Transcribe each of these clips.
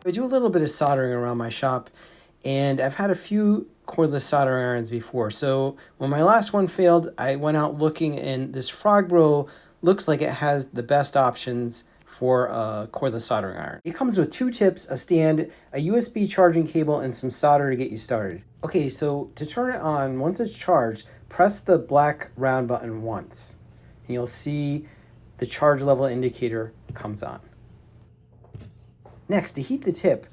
I do a little bit of soldering around my shop, and I've had a few cordless soldering irons before. So when my last one failed, I went out looking, and this FrogBro looks like it has the best options for a cordless soldering iron. It comes with 2 tips, a stand, a USB charging cable, and some solder to get you started. Okay, so to turn it on, once it's charged, press the black round button once, and you'll see the charge level indicator comes on. Next, to heat the tip,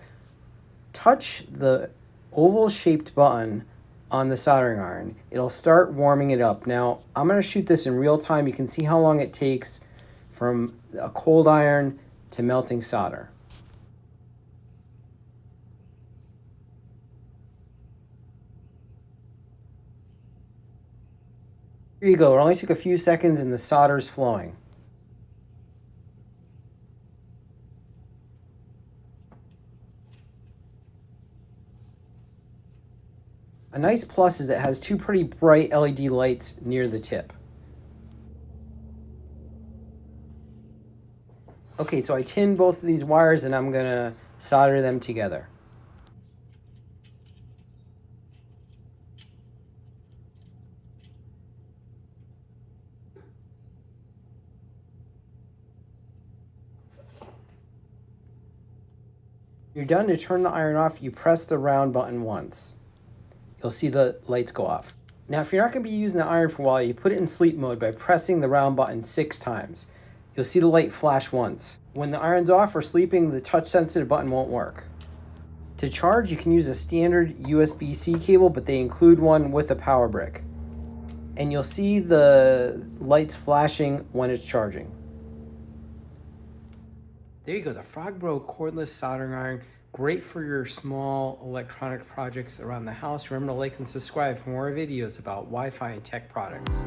touch the oval-shaped button on the soldering iron. It'll start warming it up. Now, I'm going to shoot this in real time. You can see how long it takes from a cold iron to melting solder. Here you go. It only took a few seconds and the solder's flowing. A nice plus is it has 2 pretty bright LED lights near the tip. Okay, so I tinned both of these wires and I'm gonna solder them together. You're done. To turn the iron off, you press the round button once. You'll see the lights go off. Now, if you're not going to be using the iron for a while, you put it in sleep mode by pressing the round button 6 times. You'll see the light flash once. When the iron's off or sleeping, the touch-sensitive button won't work. To charge, you can use a standard USB-C cable, but they include one with a power brick. And you'll see the lights flashing when it's charging. There you go, the FrogBro cordless soldering iron. Great for your small electronic projects around the house. Remember to like and subscribe for more videos about Wi-Fi and tech products.